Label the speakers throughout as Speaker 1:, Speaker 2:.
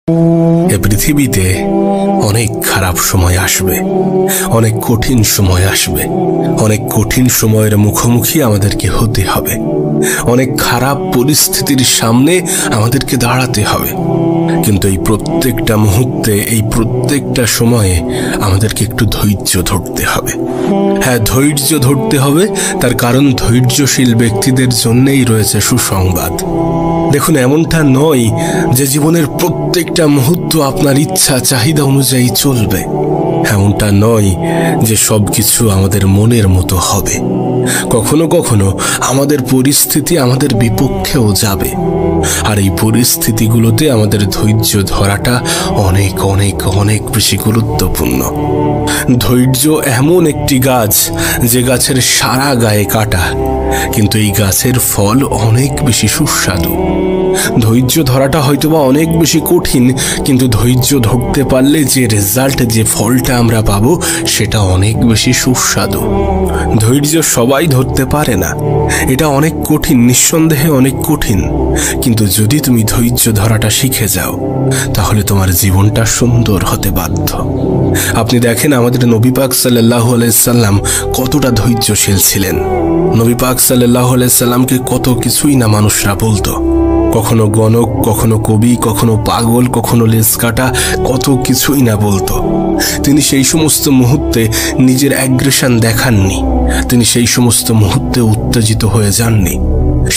Speaker 1: এ পৃথিবীতে অনেক খারাপ সময় আসবে, অনেক কঠিন সময় আসবে, অনেক কঠিন সময়ের মুখোমুখি আমাদেরকে হতে হবে, অনেক খারাপ পরিস্থিতির সামনে আমাদেরকে দাঁড়াতে হবে। কিন্তু এই প্রত্যেকটা মুহূর্তে, এই প্রত্যেকটা সময়ে আমাদেরকে একটু ধৈর্য ধরতে হবে। হ্যাঁ, ধৈর্য ধরতে হবে, তার কারণ ধৈর্যশীল ব্যক্তিদের জন্যই রয়েছে সুসংবাদ। দেখুন, এমনটা নয় যে জীবনের প্রত্যেকটা মুহূর্ত আপনার ইচ্ছা চাহিদা অনুযায়ী চলবে। এমনটা নয় যে সবকিছু আমাদের মনের মতো হবে। কখনো কখনো আমাদের পরিস্থিতি আমাদের বিপক্ষেও যাবে, আর এই পরিস্থিতিগুলোতে আমাদের ধৈর্য ধরাটা অনেক অনেক অনেক বেশি গুরুত্বপূর্ণ। ধৈর্য এমন একটি গাছ যে গাছের সারা গায়ে কাটা, কিন্তু এই গাছের ফল অনেক বেশি সুস্বাদু। ধৈর্য ধরাটা হয়তোবা অনেক বেশি কঠিন, কিন্তু ধৈর্য ধরতে পারলে যে রেজাল্ট, যে ফলটা আমরা পাবো সেটা অনেক বেশি সুস্বাদু। ধৈর্য সবাই ধরতে পারে না, এটা অনেক কঠিন, নিঃসন্দেহে অনেক কঠিন। কিন্তু যদি তুমি ধৈর্য ধরাটা শিখে যাও, তাহলে তোমার জীবনটা সুন্দর হতে বাধ্য। আপনি দেখেন, আমাদের নবী পাক সাল্লাল্লাহু আলাইহি সাল্লাম কতটা ধৈর্যশীল ছিলেন। নবী পাক সাল্লাল্লাহু আলাইহি সাল্লামকে কত কিছুই না মানুষরা বলতো, কখনো গণক, কখনো কবি, কখনো পাগল, কখনো লেজ কাটা, কত কিছুই না বলতো। তিনি সেই সমস্ত মুহূর্তে নিজের অ্যাগ্রেশন দেখাননি, তিনি সেই সমস্ত মুহূর্তে উত্তেজিত হয়ে যাননি।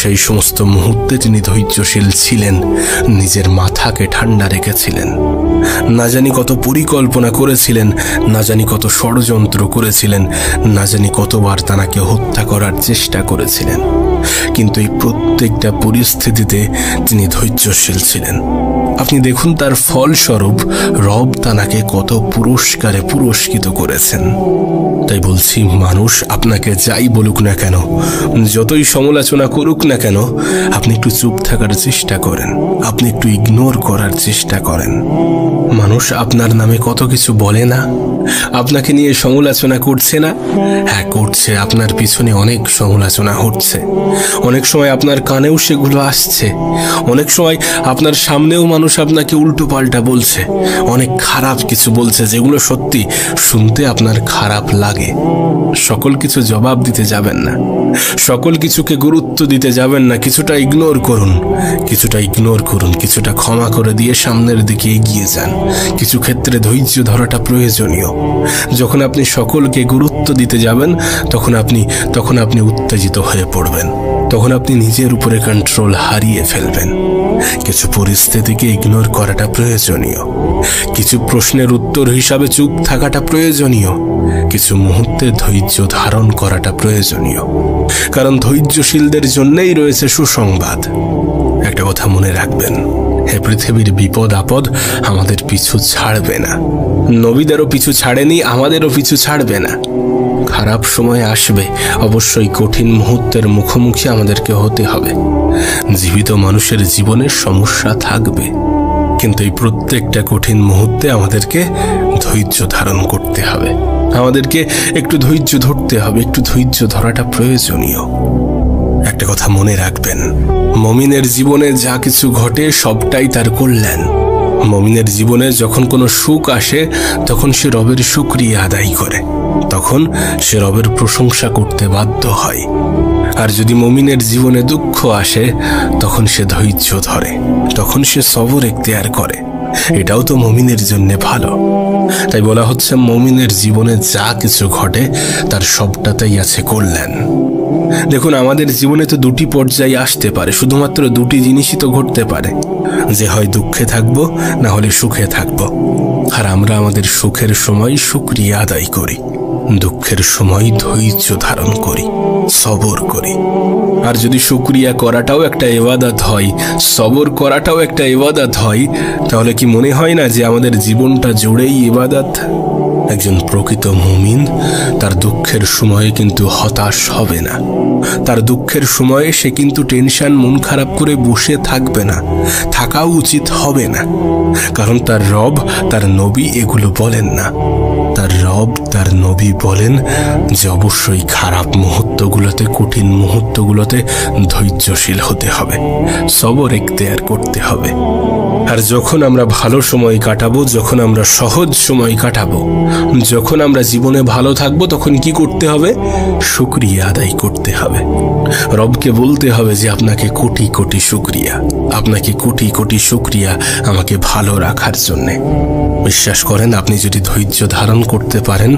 Speaker 1: সেই সমস্ত মুহূর্তে তিনি ধৈর্যশীল ছিলেন, নিজের মাথাকে ঠান্ডা রেখেছিলেন। না জানি কত পরিকল্পনা করেছিলেন, না জানি কত ষড়যন্ত্র করেছিলেন, না জানি কতবার তাকে হত্যা করার চেষ্টা করেছিলেন, কিন্তু এই প্রত্যেকটা পরিস্থিতিতে তিনি ধৈর্যশীল ছিলেন। আপনি দেখুন, তার ফলস্বরূপ রব তাকে কত পুরস্কারে পুরস্কৃত করেছেন। তাই বলছি, মানুষ আপনাকে যাই বলুক না কেন, যতই সমালোচনা করুক না কেন, আপনি একটু চুপ থাকার চেষ্টা করেন, আপনি একটু ইগনোর করার চেষ্টা করেন। মানুষ আপনার নামে কত কিছু বলে না, আপনাকে নিয়ে সমালোচনা করছে না? হ্যাঁ, করছে। আপনার পিছনে অনেক সমালোচনা হচ্ছে, অনেক সময় আপনার কানেও সেগুলো আসছে, অনেক সময় আপনার সামনেও মানুষ আপনাকে উল্টো পাল্টা বলছে, অনেক খারাপ কিছু বলছে, যেগুলো সত্যি শুনতে আপনার খারাপ লাগে। সকল কিছু জবাব দিতে যাবেন না, সকল কিছুকে গুরুত্ব দিতে যাবেন না। কিছুটা ইগনোর করুন, কিছুটা ইগনোর করুন, কিছুটা ক্ষমা করে দিয়ে সামনের দিকে এগিয়ে যান। কিছু ক্ষেত্রে ধৈর্য ধরাটা প্রয়োজনীয়। যখন আপনি সকলকে গুরুত্ব দিতে যাবেন, তখন আপনি উত্তেজিত হয়ে পড়বেন, তখন আপনি নিজের উপরে কন্ট্রোল হারিয়ে ফেলবেন। কিছু পরিস্থিতিকে ইগনোর করাটা প্রয়োজনীয়, কিছু প্রশ্নের উত্তর হিসাবে চুপ থাকাটা প্রয়োজনীয়, কিছু মুহূর্তে ধৈর্য ধারণ করাটা প্রয়োজনীয়। কারণ ধৈর্যশীলদের জন্যই রয়েছে সুসংবাদ। একটা কথা মনে রাখবেন, হে পৃথিবীর বিপদ আপদ আমাদের পিছু ছাড়বে না। নবীদেরও পিছু ছাড়েনি, আমাদেরও পিছু ছাড়বে না। খারাপ সময় আসবে, অবশ্যই কঠিন মুহূর্তের মুখোমুখি আমাদেরকে হতে হবে। জীবিত মানুষের জীবনে সমস্যা থাকবে, কিন্তু এই প্রত্যেকটা কঠিন মুহূর্তে আমাদেরকে ধৈর্য ধারণ করতে হবে, আমাদেরকে একটু ধৈর্য ধরতে হবে। একটু ধৈর্য ধরাটা প্রয়োজনীয়। একটা কথা মনে রাখবেন, মুমিনের জীবনে যা কিছু ঘটে সবটাই তার কল্যাণ। মুমিনের জীবনে যখন কোনো সুখ আসে, তখন সে রবের শুকরিয়া আদায় করে, তখন সে রবের প্রশংসা করতে বাধ্য হয়। আর যদি মুমিনের জীবনে দুঃখ আসে, তখন সে ধৈর্য ধরে, তখন সে সবর এখতিয়ার করে। এটাও তো মুমিনের জন্য ভালো। তাই বলা হচ্ছে, মুমিনের জীবনে যা কিছু ঘটে তার সবটাতেই আছে কল্যাণ। দেখুন, আমাদের জীবনে তো দুটি পর্যায়ে আসতে পারে, শুধুমাত্র দুটি জিনিসই তো ঘটতে পারে, যে হয় দুঃখে থাকবো, না হলে সুখে থাকবো। আর আমরা আমাদের সুখের সময় শুকরিয়া আদায় করি, দুঃখের সময় ধৈর্য ধারণ করি, সবর করি। আর যদি শুকরিয়া করাটাও একটা ইবাদত হয়, সবর করাটাও একটা ইবাদত হয়, তাহলে কি মনে হয় না যে আমাদের জীবনটা জুড়েই ইবাদত? একজন প্রকৃত মুমিন তার দুঃখের সময়ে কিন্তু হতাশ হবে না। তার দুঃখের সময়ে সে কিন্তু টেনশন মন খারাপ করে বসে থাকবে না, থাকাও উচিত হবে না। কারণ তার রব, তার নবী এগুলো বলেন না। তার রব, তার নবী বলেন যে অবশ্যই খারাপ মুহূর্তগুলোতে, কঠিন মুহূর্তগুলোতে ধৈর্যশীল হতে হবে, সবর ইখতিয়ার করতে হবে। আর যখন আমরা ভালো সময় কাটাবো, যখন আমরা সহজ সময় কাটাবো, যখন আমরা জীবনে ভালো থাকবো, তখন কি করতে হবে? শুকরিয়া আদায় করতে হবে। রবকে বলতে হবে যে আপনাকে কোটি কোটি শুকরিয়া, আপনাকে কোটি কোটি শুকরিয়া আমাকে ভালো রাখার জন্যে। বিশ্বাস করেন, আপনি যদি ধৈর্য ধারণ করতে পারেন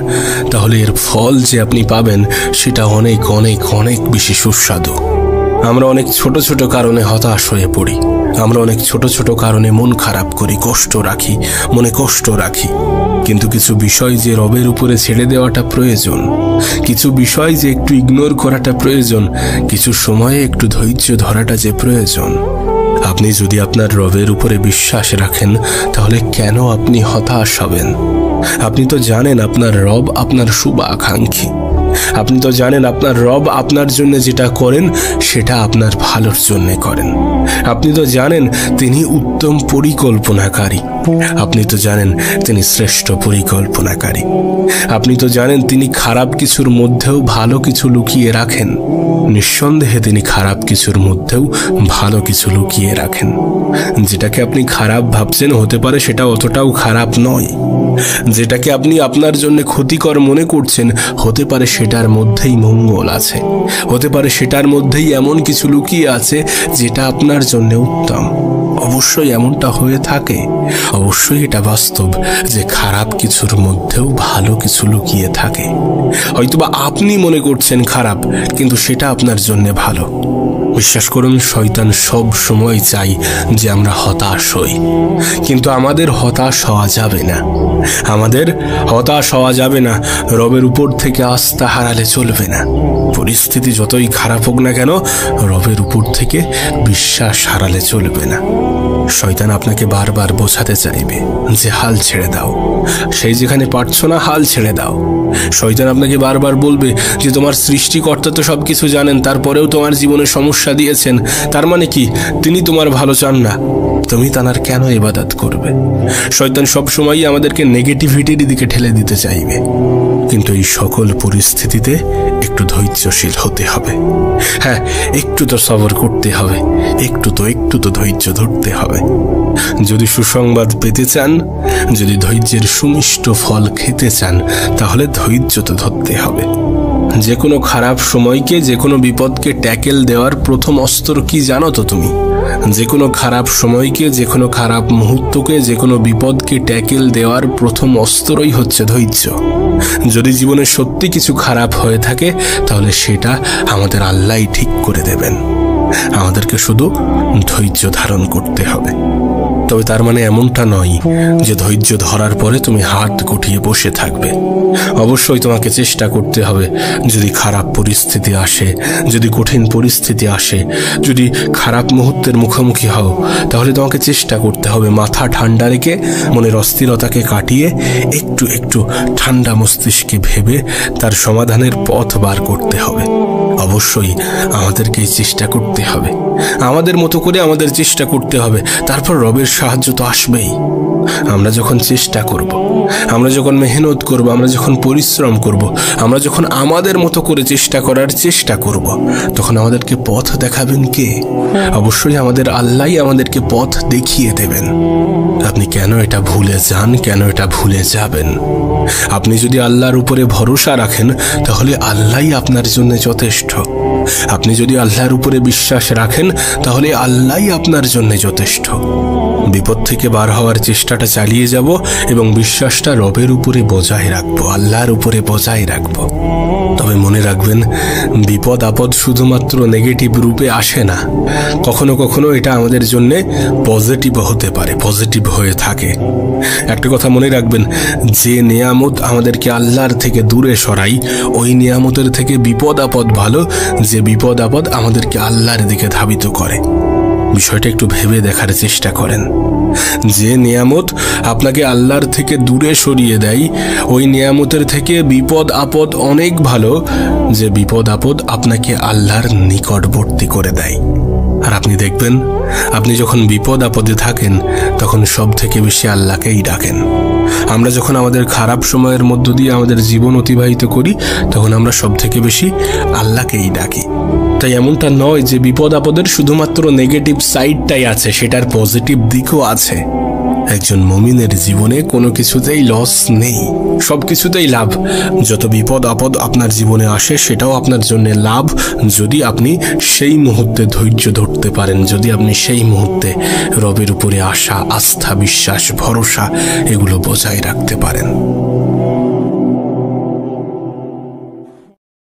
Speaker 1: তাহলে এর ফল যে আপনি পাবেন সেটা অনেক অনেক অনেক বেশি সুস্বাদু। আমরা অনেক ছোট ছোট কারণে হতাশ হয়ে পড়ি, আমরা অনেক ছোট ছোট কারণে মন খারাপ করি, কষ্ট রাখি, মনে কষ্ট রাখি। কিন্তু কিছু বিষয় যে রবের উপরে ছেড়ে দেওয়াটা প্রয়োজন, কিছু বিষয় যে একটু ইগনোর করাটা প্রয়োজন, কিছু সময়ে একটু ধৈর্য ধরাটা যে প্রয়োজন। আপনি যদি আপনার রবের উপরে বিশ্বাস রাখেন তাহলে কেন আপনি হতাশ হবেন? আপনি তো জানেন আপনার রব আপনার শুভাকাঙ্ক্ষী। আপনি তো জানেন আপনার রব আপনার জন্য যেটা করেন সেটা আপনার ভালোর জন্য করেন। আপনি তো জানেন তিনি উত্তম পরিকল্পনাকারী। আপনি তো জানেন তিনি শ্রেষ্ঠ পরিকল্পনাকারী। আপনি তো জানেন তিনি খারাপ কিছুর মধ্যেও ভালো কিছু লুকিয়ে রাখেন। নিঃসন্দেহে তিনি খারাপ কিছুর মধ্যেও ভালো কিছু লুকিয়ে রাখেন। যেটাকে আপনি খারাপ ভাবছেন হতে পারে সেটা অতটাও খারাপ নয়। যেটাকে আপনি আপনার জন্য ক্ষতিকর মনে করছেন হতে পারে সেটার মধ্যেই মঙ্গল আছে, হতে পারে সেটার মধ্যেই এমন কিছু লুকিয়ে আছে যেটা আপনার জন্য উত্তম। অবশ্যই এমনটা হয়ে থাকে, অবশ্যই এটা বাস্তব যে খারাপ কিছুর মধ্যেও ভালো কিছু লুকিয়ে থাকে। হয়তোবা আপনি মনে করছেন খারাপ, কিন্তু সেটা আপনার জন্য ভালো। বিশ্বাস করুন, শয়তান সব সময় চাই যে আমরা হতাশ হই, কিন্তু আমাদের হতাশ হওয়া যাবে না। আমাদের হতাশ হওয়া যাবে না। রবের উপর থেকে আস্থা হারালে চলবে না। পরিস্থিতি যতই খারাপ হোক না কেন, রবের উপর থেকে বিশ্বাস হারালে চলবে না। শয়তান আপনাকে বারবার বোঝাতে চাইবে যে হাল ছেড়ে দাও, সেই যেখানে পারছো না হাল ছেড়ে দাও। শয়তান আপনাকে বারবার বলবে যে তোমার সৃষ্টিকর্তা তো সবকিছু জানেন, তারপরেও তোমার জীবনে সমস্যা দিয়েছেন, তার মানে কি তিনি তোমার ভালো চান না? তুমি তানার কেন ইবাদত করবে? শয়তান সবসময়ই আমাদেরকে নেগেটিভিটির দিকে ঠেলে দিতে চাইবে। কিন্তু এই সকল পরিস্থিতিতে একটু ধৈর্যশীল হতে হবে। হ্যাঁ, একটু তো সবর করতে হবে, একটু তো ধৈর্য ধরতে হবে। যদি সুসংবাদ পেতে চান, যদি ধৈর্যের সুমিষ্ট ফল খেতে চান, তাহলে ধৈর্য তো ধরতে হবে। যে কোনো খারাপ সময়কে, যে কোনো বিপদকে ট্যাকেল দেওয়ার প্রথম অস্ত্র কি জানো তো তুমি? যে কোনো খারাপ সময়কে, যে কোনো খারাপ মুহূর্তকে, যে কোনো বিপদকে ট্যাকেল দেওয়ার প্রথম অস্ত্রই হচ্ছে ধৈর্য। যদি জীবনে সত্যি কিছু খারাপ হয়ে থাকে তাহলে সেটা আমাদের আল্লাহই ঠিক করে দেবেন। আমাদেরকে শুধু ধৈর্য ধারণ করতে হবে। তবে তার মানে এমনটা নয় যে ধৈর্য ধরার পরে তুমি হাত গুটিয়ে বসে থাকবে। অবশ্যই তোমাকে চেষ্টা করতে হবে। যদি খারাপ পরিস্থিতি আসে, যদি কঠিন পরিস্থিতি আসে, যদি খারাপ মুহূর্তের মুখোমুখি হও, তাহলে তোমাকে চেষ্টা করতে হবে মাথা ঠান্ডা রেখে, মনের অস্থিরতাকে কাটিয়ে একটু একটু ঠান্ডা মস্তিষ্কে ভেবে তার সমাধানের পথ বার করতে হবে। অবশ্যই আমাদেরকে চেষ্টা করতে হবে, আমাদের মতো করে আমাদের চেষ্টা করতে হবে। তারপর রবের সাহায্য তো আসবেই। আমরা যখন চেষ্টা করব, আমরা যখন মেহনত করব, আমরা যখন পরিশ্রম করব, আমরা যখন আমাদের মতো করে চেষ্টা করার চেষ্টা করব, তখন আমাদেরকে পথ দেখাবেন কে? অবশ্যই আমাদের আল্লাহই আমাদেরকে পথ দেখিয়ে দেবেন। আপনি কেন এটা ভুলে যান, কেন এটা ভুলে যাবেন? আপনি যদি আল্লাহর উপরে ভরসা রাখেন তাহলে আল্লাহই আপনার জন্য যথেষ্ট। আপনি যদি আল্লাহর উপরে বিশ্বাস রাখেন তাহলে আল্লাহই আপনার জন্য যথেষ্ট। বিপদ থেকে বার হওয়ার চেষ্টাটা চালিয়ে যাব এবং বিশ্বাসটা রবের উপরে বজায় রাখবো, আল্লাহর উপরে বজায় রাখবো। তবে মনে রাখবেন, বিপদ আপদ শুধুমাত্র নেগেটিভ রূপে আসে না। কখনো কখনো এটা আমাদের জন্য পজিটিভ হতে পারে, পজিটিভ হয়ে থাকে। একটা কথা মনে রাখবেন, যে নিয়ামত আমাদেরকে আল্লাহর থেকে দূরে সরাই, ওই নিয়ামতের থেকে বিপদ আপদ ভালো যে বিপদ আপদ আমাদেরকে আল্লাহর দিকে ধাবিত করে। বিষয়টা একটু ভেবে দেখার চেষ্টা করেন। যে নিয়ামত আপনাকে আল্লাহর থেকে দূরে সরিয়ে দেয়, ওই নিয়ামতের থেকে বিপদ আপদ অনেক ভালো যে বিপদ আপদ আপনাকে আল্লাহর নিকটবর্তী করে দেয়। আর আপনি দেখবেন, আপনি যখন বিপদ আপদে থাকেন তখন সব থেকে বেশি আল্লাহকেই ডাকেন। আমরা যখন আমাদের খারাপ সময়ের মধ্য দিয়ে আমাদের জীবন অতিবাহিত করি তখন আমরা সব থেকে বেশি আল্লাহকেই ডাকি। তাই এমনটা নয় যে বিপদ আপদের শুধুমাত্র নেগেটিভ সাইডটাই আছে, সেটার পজিটিভ দিকও আছে। একজন মুমিনের জীবনে কোনো কিছুতেই লস নেই, সব কিছুতেই লাভ। যত বিপদ আপদ আপনার জীবনে আসে সেটাও আপনার জন্য লাভ, যদি আপনি সেই মুহূর্তে ধৈর্য ধরতে পারেন, যদি আপনি সেই মুহূর্তে রবের উপরে আশা, আস্থা, বিশ্বাস, ভরসা এগুলো বজায় রাখতে পারেন।